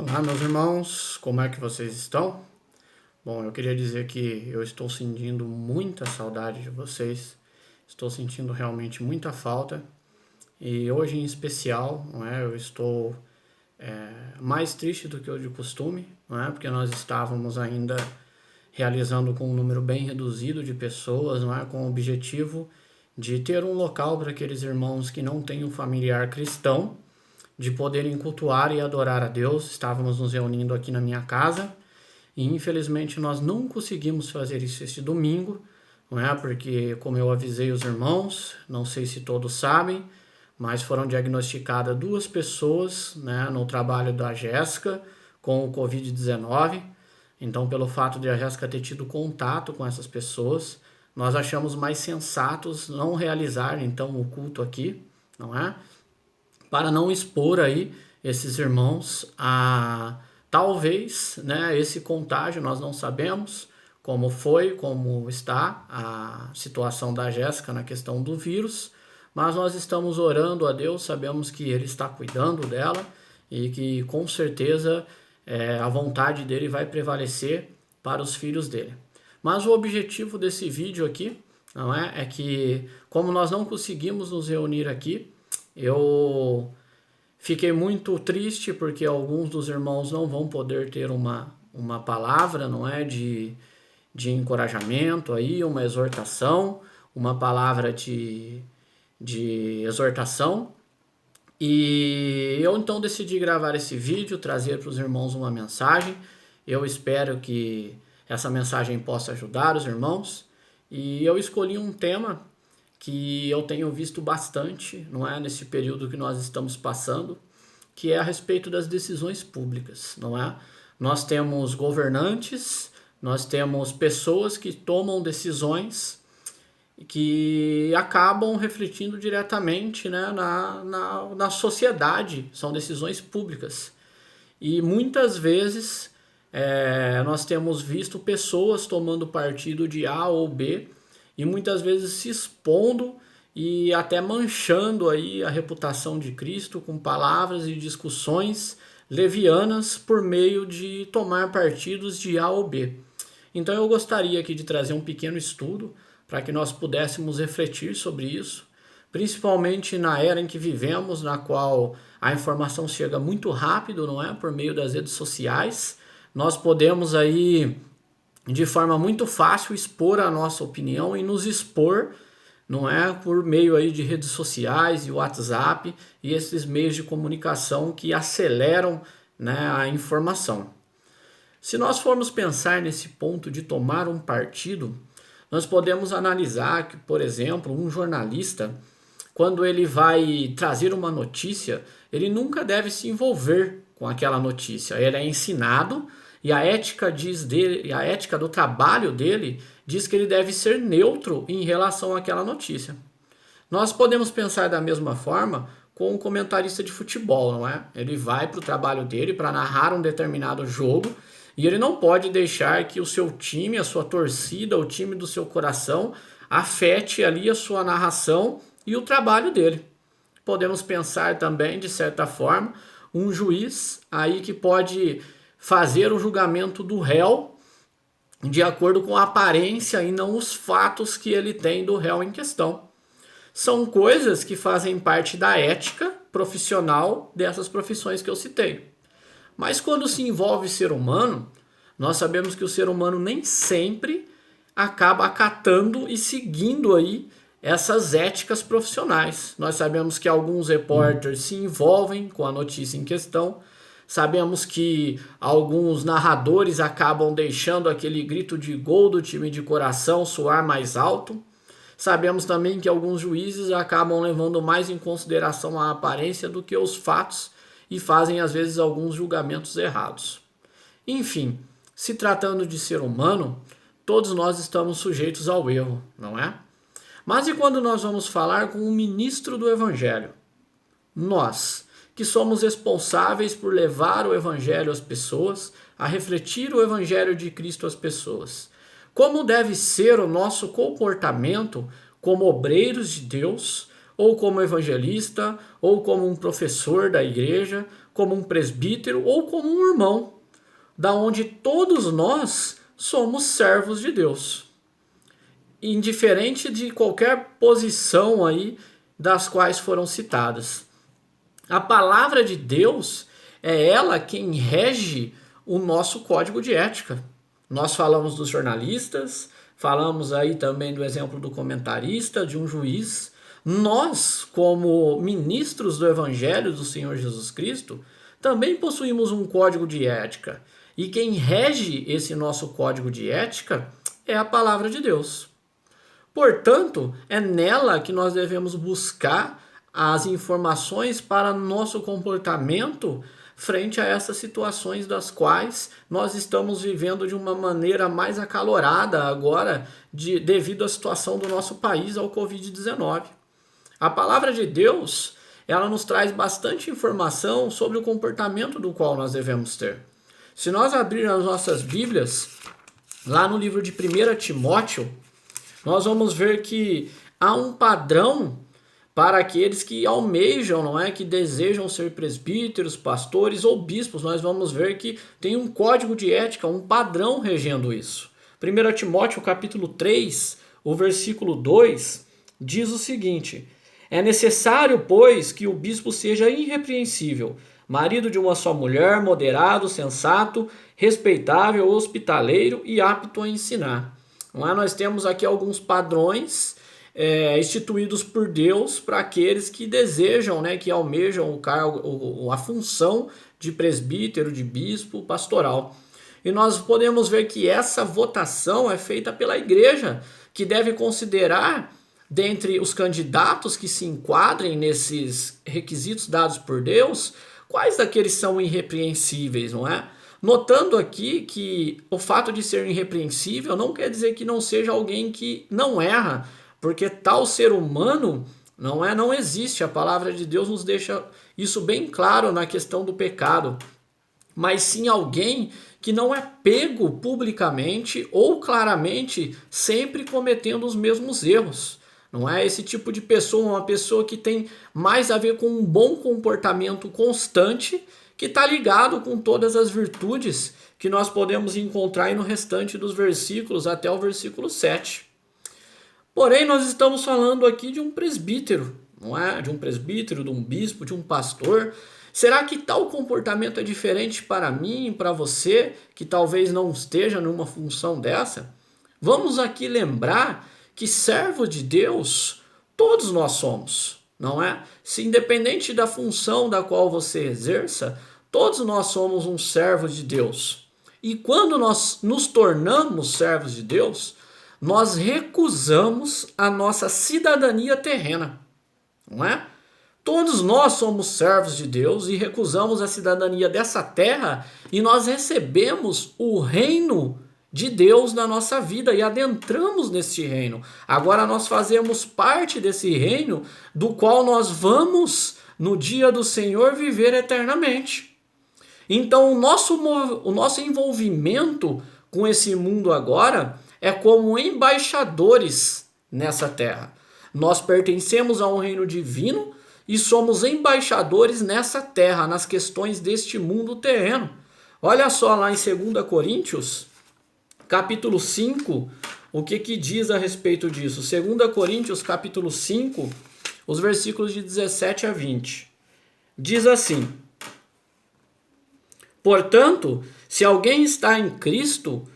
Olá, meus irmãos, como é que vocês estão? Bom, eu queria dizer que eu estou sentindo muita saudade de vocês, estou sentindo realmente muita falta e hoje em especial, não é, eu estou mais triste do que o de costume, não é, porque nós estávamos ainda realizando com um número bem reduzido de pessoas, não é, com o objetivo de ter um local para aqueles irmãos que não têm um familiar cristão de poderem cultuar e adorar a Deus. Estávamos nos reunindo aqui na minha casa e infelizmente nós não conseguimos fazer isso este domingo, não é? Porque, como eu avisei os irmãos, não sei se todos sabem, mas foram diagnosticadas 2 pessoas, né, no trabalho da Jéssica com o Covid-19. Então, pelo fato de a Jéssica ter tido contato com essas pessoas, nós achamos mais sensatos não realizar então o culto aqui, não é? Para não expor aí esses irmãos a talvez, né, esse contágio. Nós não sabemos como foi, como está a situação da Jéssica na questão do vírus, mas nós estamos orando a Deus, sabemos que Ele está cuidando dela e que com certeza a vontade dele vai prevalecer para os filhos dele. Mas o objetivo desse vídeo aqui, não é? É que, como nós não conseguimos nos reunir aqui, eu fiquei muito triste porque alguns dos irmãos não vão poder ter uma palavra, não é, de encorajamento aí, uma exortação, uma palavra de exortação. E eu então decidi gravar esse vídeo, trazer para os irmãos uma mensagem. Eu espero que essa mensagem possa ajudar os irmãos. E eu escolhi um tema que eu tenho visto bastante, não é, nesse período que nós estamos passando, que é a respeito das decisões públicas, não é? Nós temos governantes, nós temos pessoas que tomam decisões que acabam refletindo diretamente, né, na sociedade, são decisões públicas. E muitas vezes nós temos visto pessoas tomando partido de A ou B, e muitas vezes se expondo e até manchando aí a reputação de Cristo com palavras e discussões levianas por meio de tomar partidos de A ou B. Então eu gostaria aqui de trazer um pequeno estudo para que nós pudéssemos refletir sobre isso, principalmente na era em que vivemos, na qual a informação chega muito rápido, não é? Por meio das redes sociais, nós podemos aí de forma muito fácil expor a nossa opinião e nos expor, não é, por meio aí de redes sociais e WhatsApp e esses meios de comunicação que aceleram, né, a informação. Se nós formos pensar nesse ponto de tomar um partido, nós podemos analisar que, por exemplo, um jornalista, quando ele vai trazer uma notícia, ele nunca deve se envolver com aquela notícia. Ele é ensinado e a ética a ética do trabalho dele diz que ele deve ser neutro em relação àquela notícia. Nós podemos pensar da mesma forma com um comentarista de futebol, não é? Ele vai para o trabalho dele para narrar um determinado jogo e ele não pode deixar que o seu time, a sua torcida, o time do seu coração afete ali a sua narração e o trabalho dele. Podemos pensar também, de certa forma, um juiz aí que pode fazer o julgamento do réu de acordo com a aparência e não os fatos que ele tem do réu em questão. São coisas que fazem parte da ética profissional dessas profissões que eu citei. Mas quando se envolve ser humano, nós sabemos que o ser humano nem sempre acaba acatando e seguindo aí essas éticas profissionais. Nós sabemos que alguns repórteres se envolvem com a notícia em questão. Sabemos que alguns narradores acabam deixando aquele grito de gol do time de coração soar mais alto. Sabemos também que alguns juízes acabam levando mais em consideração a aparência do que os fatos e fazem às vezes alguns julgamentos errados. Enfim, se tratando de ser humano, todos nós estamos sujeitos ao erro, não é? Mas e quando nós vamos falar com um ministro do Evangelho? Nós, que somos responsáveis por levar o Evangelho às pessoas, a refletir o Evangelho de Cristo às pessoas. Como deve ser o nosso comportamento como obreiros de Deus, ou como evangelista, ou como um professor da igreja, como um presbítero ou como um irmão, da onde todos nós somos servos de Deus, indiferente de qualquer posição aí das quais foram citadas. A palavra de Deus é ela quem rege o nosso código de ética. Nós falamos dos jornalistas, falamos aí também do exemplo do comentarista, de um juiz. Nós, como ministros do Evangelho do Senhor Jesus Cristo, também possuímos um código de ética. E quem rege esse nosso código de ética é a palavra de Deus. Portanto, é nela que nós devemos buscar as informações para nosso comportamento frente a essas situações das quais nós estamos vivendo de uma maneira mais acalorada agora devido à situação do nosso país ao Covid-19. A palavra de Deus, ela nos traz bastante informação sobre o comportamento do qual nós devemos ter. Se nós abrirmos as nossas Bíblias, lá no livro de 1 Timóteo, nós vamos ver que há um padrão para aqueles que almejam, não é? Que desejam ser presbíteros, pastores ou bispos. Nós vamos ver que tem um código de ética, um padrão regendo isso. 1 Timóteo capítulo 3, o versículo 2, diz o seguinte: é necessário, pois, que o bispo seja irrepreensível, marido de uma só mulher, moderado, sensato, respeitável, hospitaleiro e apto a ensinar. Nós temos aqui alguns padrões instituídos por Deus para aqueles que desejam, né, que almejam o cargo, a função de presbítero, de bispo, pastoral. E nós podemos ver que essa votação é feita pela igreja, que deve considerar, dentre os candidatos que se enquadrem nesses requisitos dados por Deus, quais daqueles são irrepreensíveis, não é? Notando aqui que o fato de ser irrepreensível não quer dizer que não seja alguém que não erra, porque tal ser humano não existe. A palavra de Deus nos deixa isso bem claro na questão do pecado, mas sim alguém que não é pego publicamente ou claramente sempre cometendo os mesmos erros. Não é esse tipo de pessoa, uma pessoa que tem mais a ver com um bom comportamento constante, que está ligado com todas as virtudes que nós podemos encontrar aí no restante dos versículos até o versículo 7. Porém, nós estamos falando aqui de um presbítero, não é? De um presbítero, de um bispo, de um pastor. Será que tal comportamento é diferente para mim e para você, que talvez não esteja numa função dessa? Vamos aqui lembrar que servo de Deus, todos nós somos, não é? Se independente da função da qual você exerça, todos nós somos um servo de Deus. E quando nós nos tornamos servos de Deus, nós recusamos a nossa cidadania terrena, não é? Todos nós somos servos de Deus e recusamos a cidadania dessa terra e nós recebemos o reino de Deus na nossa vida e adentramos neste reino. Agora nós fazemos parte desse reino do qual nós vamos, no dia do Senhor, viver eternamente. Então o nosso envolvimento com esse mundo agora é como embaixadores nessa terra. Nós pertencemos a um reino divino e somos embaixadores nessa terra, nas questões deste mundo terreno. Olha só lá em 2 Coríntios, capítulo 5, o que diz a respeito disso. 2 Coríntios, capítulo 5, os versículos de 17 a 20. Diz assim: portanto, se alguém está em Cristo,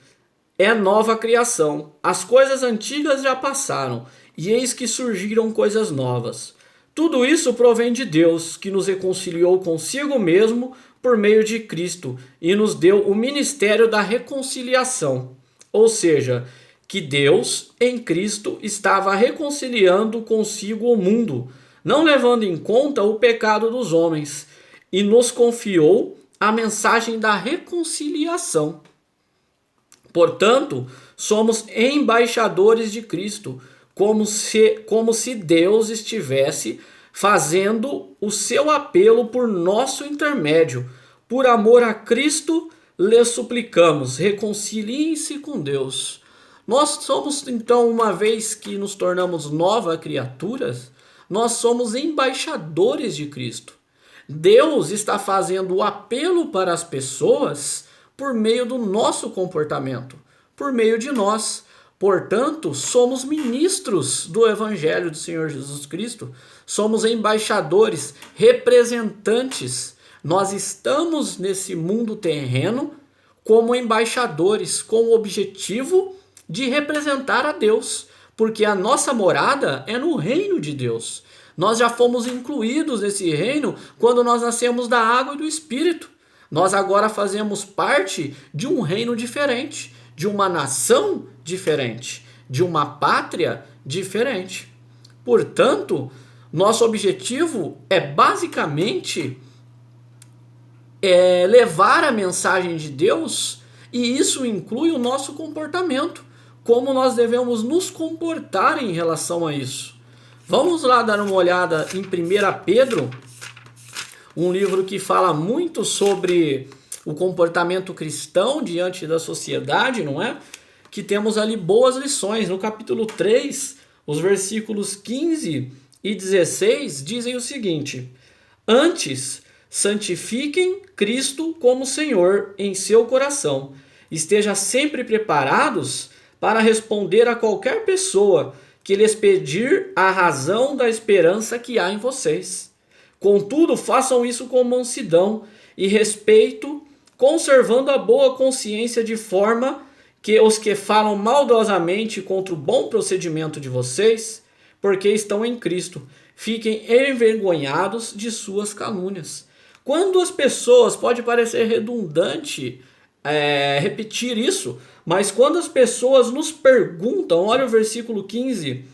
é nova criação. As coisas antigas já passaram, e eis que surgiram coisas novas. Tudo isso provém de Deus, que nos reconciliou consigo mesmo por meio de Cristo e nos deu o ministério da reconciliação. Ou seja, que Deus, em Cristo, estava reconciliando consigo o mundo, não levando em conta o pecado dos homens, e nos confiou a mensagem da reconciliação. Portanto, somos embaixadores de Cristo, como se Deus estivesse fazendo o seu apelo por nosso intermédio. Por amor a Cristo, lhes suplicamos, reconciliem-se com Deus. Nós somos, então, uma vez que nos tornamos novas criaturas, nós somos embaixadores de Cristo. Deus está fazendo o apelo para as pessoas por meio do nosso comportamento, por meio de nós. Portanto, somos ministros do Evangelho do Senhor Jesus Cristo, somos embaixadores, representantes. Nós estamos nesse mundo terreno como embaixadores, com o objetivo de representar a Deus, porque a nossa morada é no reino de Deus. Nós já fomos incluídos nesse reino quando nós nascemos da água e do Espírito. Nós agora fazemos parte de um reino diferente, de uma nação diferente, de uma pátria diferente. Portanto, nosso objetivo é basicamente levar a mensagem de Deus, e isso inclui o nosso comportamento, como nós devemos nos comportar em relação a isso. Vamos lá dar uma olhada em 1 Pedro, um livro que fala muito sobre o comportamento cristão diante da sociedade, não é? Que temos ali boas lições. No capítulo 3, os versículos 15 e 16 dizem o seguinte: antes, santifiquem Cristo como Senhor em seu coração. Esteja sempre preparados para responder a qualquer pessoa que lhes pedir a razão da esperança que há em vocês. Contudo, façam isso com mansidão e respeito, conservando a boa consciência, de forma que os que falam maldosamente contra o bom procedimento de vocês, porque estão em Cristo, fiquem envergonhados de suas calúnias. Quando as pessoas, pode parecer redundante repetir isso, mas quando as pessoas nos perguntam, olha o versículo 15,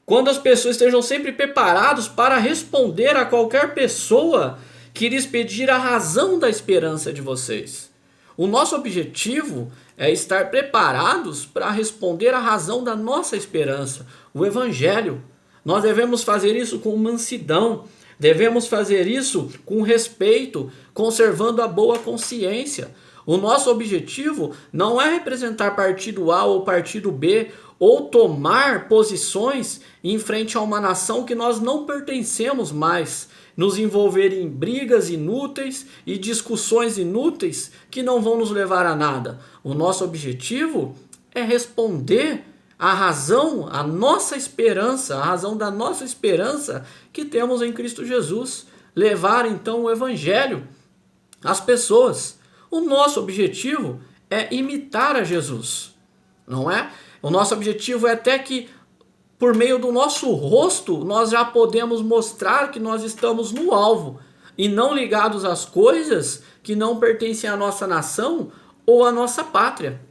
quando as pessoas estejam sempre preparados para responder a qualquer pessoa que lhes pedir a razão da esperança de vocês. O nosso objetivo é estar preparados para responder a razão da nossa esperança, o Evangelho. Nós devemos fazer isso com mansidão, devemos fazer isso com respeito, conservando a boa consciência. O nosso objetivo não é representar partido A ou partido B, ou tomar posições em frente a uma nação que nós não pertencemos mais, nos envolver em brigas inúteis e discussões inúteis que não vão nos levar a nada. O nosso objetivo é responder à razão, à nossa esperança, a razão da nossa esperança que temos em Cristo Jesus. Levar então o Evangelho às pessoas. O nosso objetivo é imitar a Jesus, não é? O nosso objetivo é até que, por meio do nosso rosto, nós já podemos mostrar que nós estamos no alvo e não ligados às coisas que não pertencem à nossa nação ou à nossa pátria.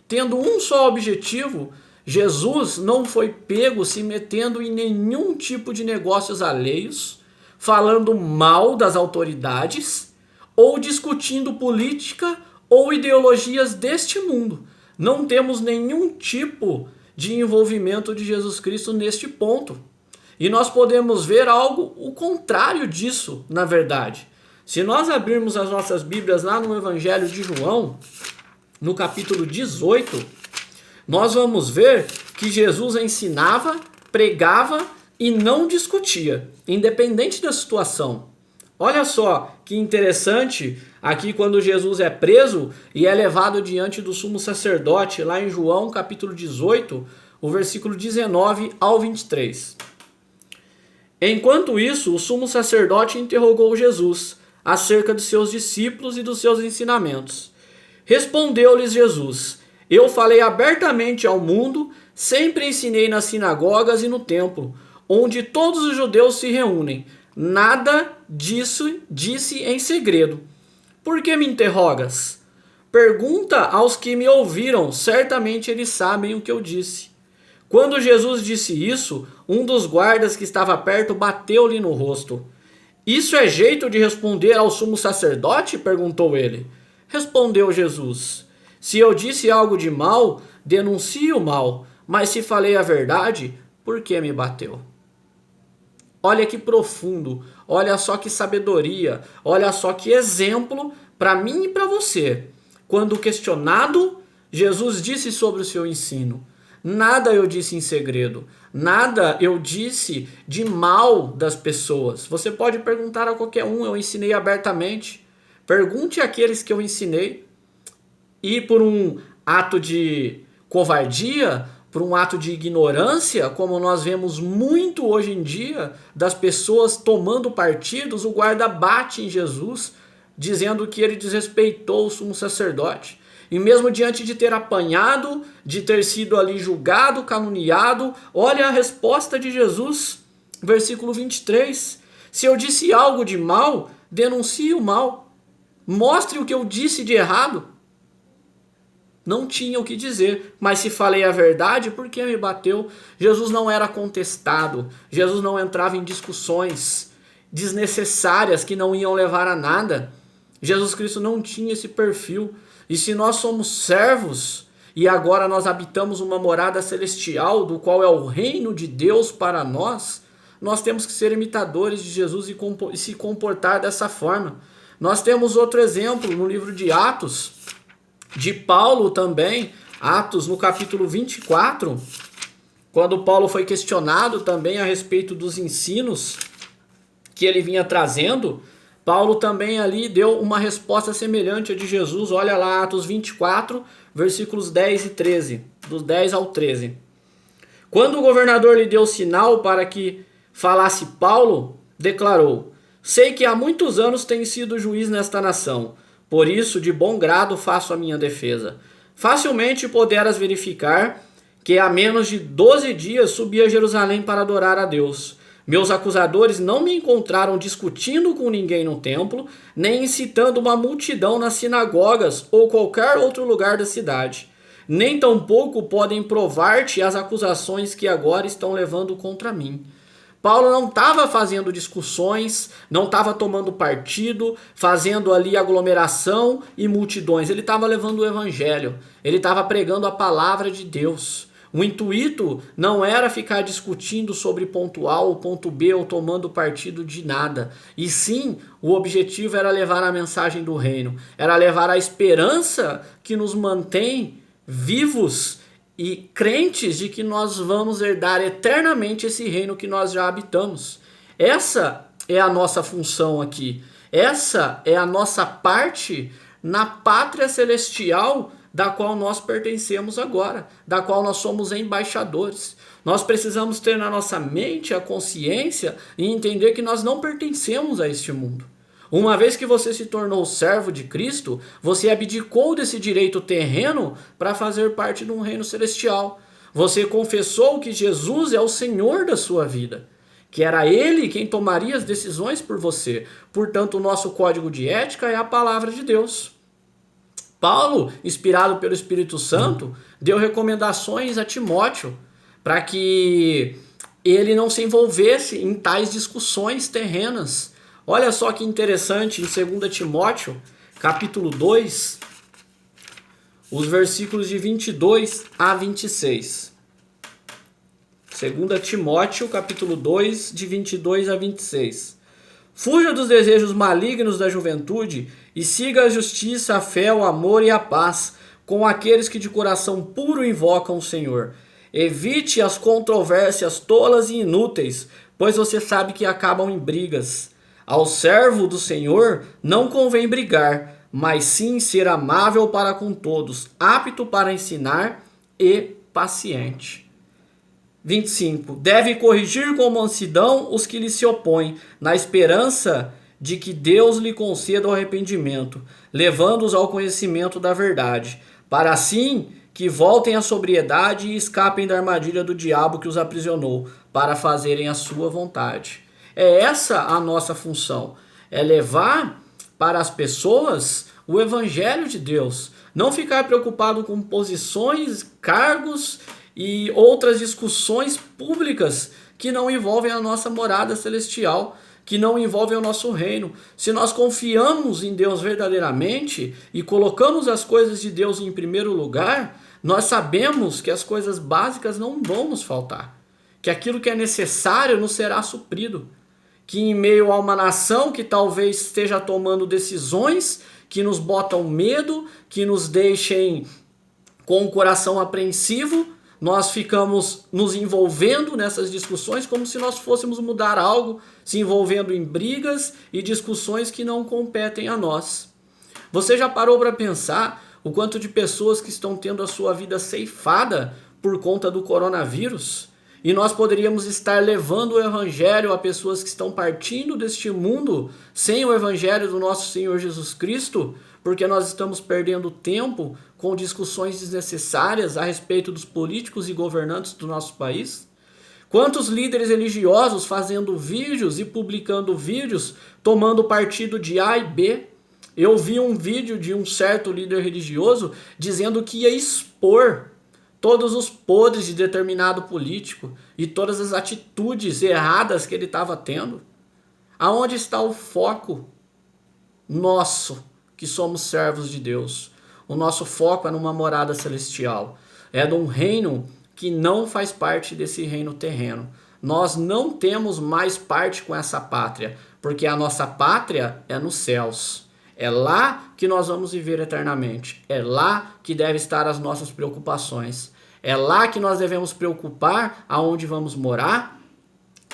Tendo um só objetivo, Jesus não foi pego se metendo em nenhum tipo de negócios alheios, falando mal das autoridades ou discutindo política ou ideologias deste mundo. Não temos nenhum tipo de envolvimento de Jesus Cristo neste ponto. E nós podemos ver algo o contrário disso, na verdade. Se nós abrirmos as nossas Bíblias lá no Evangelho de João, no capítulo 18, nós vamos ver que Jesus ensinava, pregava e não discutia, independente da situação. Olha só que interessante aqui quando Jesus é preso e é levado diante do sumo sacerdote, lá em João capítulo 18, o versículo 19 ao 23. Enquanto isso, o sumo sacerdote interrogou Jesus acerca dos seus discípulos e dos seus ensinamentos. Respondeu-lhes Jesus: eu falei abertamente ao mundo, sempre ensinei nas sinagogas e no templo, onde todos os judeus se reúnem. Nada disso disse em segredo. Por que me interrogas? Pergunta aos que me ouviram, certamente eles sabem o que eu disse. Quando Jesus disse isso, um dos guardas que estava perto bateu-lhe no rosto. Isso é jeito de responder ao sumo sacerdote? Perguntou ele. Respondeu Jesus: se eu disse algo de mal, denuncie o mal, mas se falei a verdade, por que me bateu? Olha que profundo, olha só que sabedoria, olha só que exemplo para mim e para você. Quando questionado, Jesus disse sobre o seu ensino: Nada eu disse em segredo. Nada eu disse de mal das pessoas. Você pode perguntar a qualquer um, eu ensinei abertamente. Pergunte àqueles que eu ensinei. E por um ato de covardia, por um ato de ignorância, como nós vemos muito hoje em dia, das pessoas tomando partidos, o guarda bate em Jesus, dizendo que ele desrespeitou o sumo sacerdote. E mesmo diante de ter apanhado, de ter sido ali julgado, caluniado, olha a resposta de Jesus, versículo 23. Se eu disse algo de mal, denuncie o mal. Mostre o que eu disse de errado. Não tinha o que dizer, mas se falei a verdade, por que me bateu? Jesus não era contestado, Jesus não entrava em discussões desnecessárias que não iam levar a nada. Jesus Cristo não tinha esse perfil. E se nós somos servos e agora nós habitamos uma morada celestial, do qual é o reino de Deus para nós, nós temos que ser imitadores de Jesus e se comportar dessa forma. Nós temos outro exemplo no livro de Atos, de Paulo também, Atos no capítulo 24, quando Paulo foi questionado também a respeito dos ensinos que ele vinha trazendo, Paulo também ali deu uma resposta semelhante à de Jesus. Olha lá, Atos 24, versículos 10 e 13, dos 10 ao 13. Quando o governador lhe deu sinal para que falasse Paulo, declarou: sei que há muitos anos tenho sido juiz nesta nação, por isso de bom grado faço a minha defesa. Facilmente poderás verificar que há menos de 12 dias subi a Jerusalém para adorar a Deus. Meus acusadores não me encontraram discutindo com ninguém no templo, nem incitando uma multidão nas sinagogas ou qualquer outro lugar da cidade. Nem tampouco podem provar-te as acusações que agora estão levando contra mim. Paulo não estava fazendo discussões, não estava tomando partido, fazendo ali aglomeração e multidões. Ele estava levando o evangelho, ele estava pregando a palavra de Deus. O intuito não era ficar discutindo sobre ponto A ou ponto B ou tomando partido de nada. E sim, o objetivo era levar a mensagem do reino. Era levar a esperança que nos mantém vivos e crentes de que nós vamos herdar eternamente esse reino que nós já habitamos. Essa é a nossa função aqui. Essa é a nossa parte na pátria celestial da qual nós pertencemos agora, da qual nós somos embaixadores. Nós precisamos ter na nossa mente a consciência e entender que nós não pertencemos a este mundo. Uma vez que você se tornou servo de Cristo, você abdicou desse direito terreno para fazer parte de um reino celestial. Você confessou que Jesus é o Senhor da sua vida, que era Ele quem tomaria as decisões por você. Portanto, o nosso código de ética é a palavra de Deus. Paulo, inspirado pelo Espírito Santo, deu recomendações a Timóteo para que ele não se envolvesse em tais discussões terrenas. Olha só que interessante, em 2 Timóteo, capítulo 2, os versículos de 22 a 26. 2 Timóteo, capítulo 2, de 22 a 26. Fuja dos desejos malignos da juventude e siga a justiça, a fé, o amor e a paz com aqueles que de coração puro invocam o Senhor. Evite as controvérsias tolas e inúteis, pois você sabe que acabam em brigas. Ao servo do Senhor não convém brigar, mas sim ser amável para com todos, apto para ensinar e paciente. 25. Deve corrigir com mansidão os que lhe se opõem, na esperança de que Deus lhe conceda o arrependimento, levando-os ao conhecimento da verdade, para assim que voltem à sobriedade e escapem da armadilha do diabo que os aprisionou, para fazerem a sua vontade. É essa a nossa função, é levar para as pessoas o evangelho de Deus, não ficar preocupado com posições, cargos e outras discussões públicas que não envolvem a nossa morada celestial, que não envolvem o nosso reino. Se nós confiamos em Deus verdadeiramente e colocamos as coisas de Deus em primeiro lugar, nós sabemos que as coisas básicas não vão nos faltar, que aquilo que é necessário nos será suprido, que em meio a uma nação que talvez esteja tomando decisões que nos botam medo, que nos deixem com o coração apreensivo, nós ficamos nos envolvendo nessas discussões como se nós fôssemos mudar algo, se envolvendo em brigas e discussões que não competem a nós. Você já parou para pensar o quanto de pessoas que estão tendo a sua vida ceifada por conta do coronavírus? E nós poderíamos estar levando o evangelho a pessoas que estão partindo deste mundo sem o evangelho do nosso Senhor Jesus Cristo, porque nós estamos perdendo tempo com discussões desnecessárias a respeito dos políticos e governantes do nosso país? Quantos líderes religiosos fazendo vídeos e publicando vídeos tomando partido de A e B? Eu vi um vídeo de um certo líder religioso dizendo que ia expor todos os podres de determinado político e todas as atitudes erradas que ele estava tendo. Aonde está o foco nosso, que somos servos de Deus? O nosso foco é numa morada celestial. É num reino que não faz parte desse reino terreno. Nós não temos mais parte com essa pátria, porque a nossa pátria é nos céus. É lá que nós vamos viver eternamente. É lá que devem estar as nossas preocupações. É lá que nós devemos preocupar aonde vamos morar,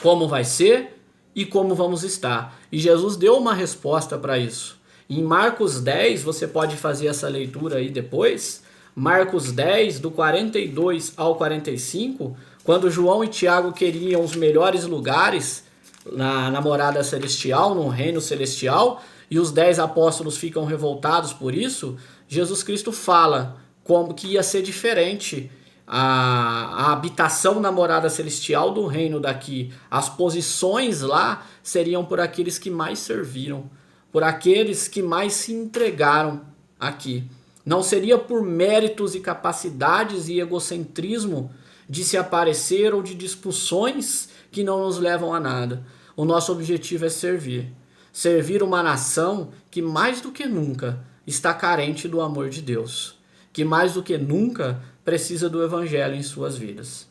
como vai ser e como vamos estar. E Jesus deu uma resposta para isso. Em Marcos 10, você pode fazer essa leitura aí depois. Marcos 10, do 42 ao 45, quando João e Tiago queriam os melhores lugares na morada celestial, no reino celestial, e os 10 apóstolos ficam revoltados por isso, Jesus Cristo fala como que ia ser diferente a habitação na morada celestial do reino daqui. As posições lá seriam por aqueles que mais serviram, por aqueles que mais se entregaram aqui. Não seria por méritos e capacidades e egocentrismo de se aparecer ou de discussões que não nos levam a nada. O nosso objetivo é servir. Servir uma nação que mais do que nunca está carente do amor de Deus, que mais do que nunca precisa do evangelho em suas vidas.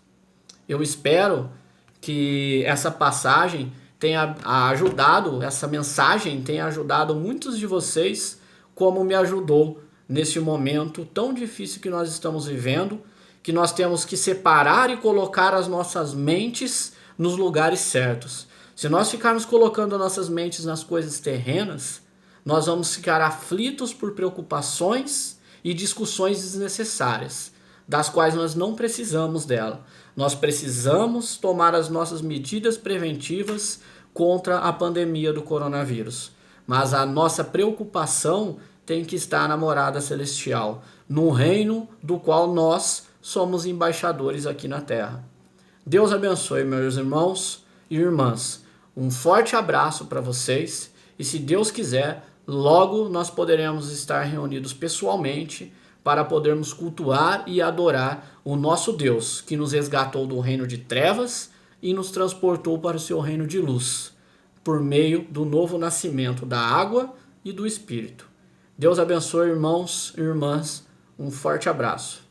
Eu espero que essa passagem tenha ajudado, essa mensagem tenha ajudado muitos de vocês, como me ajudou nesse momento tão difícil que nós estamos vivendo, que nós temos que separar e colocar as nossas mentes nos lugares certos. Se nós ficarmos colocando as nossas mentes nas coisas terrenas, nós vamos ficar aflitos por preocupações e discussões desnecessárias, das quais nós não precisamos dela. Nós precisamos tomar as nossas medidas preventivas contra a pandemia do coronavírus. Mas a nossa preocupação tem que estar na morada celestial, no reino do qual nós somos embaixadores aqui na terra. Deus abençoe, meus irmãos e irmãs. Um forte abraço para vocês e, se Deus quiser, logo nós poderemos estar reunidos pessoalmente para podermos cultuar e adorar o nosso Deus, que nos resgatou do reino de trevas e nos transportou para o seu reino de luz, por meio do novo nascimento da água e do Espírito. Deus abençoe, irmãos e irmãs. Um forte abraço.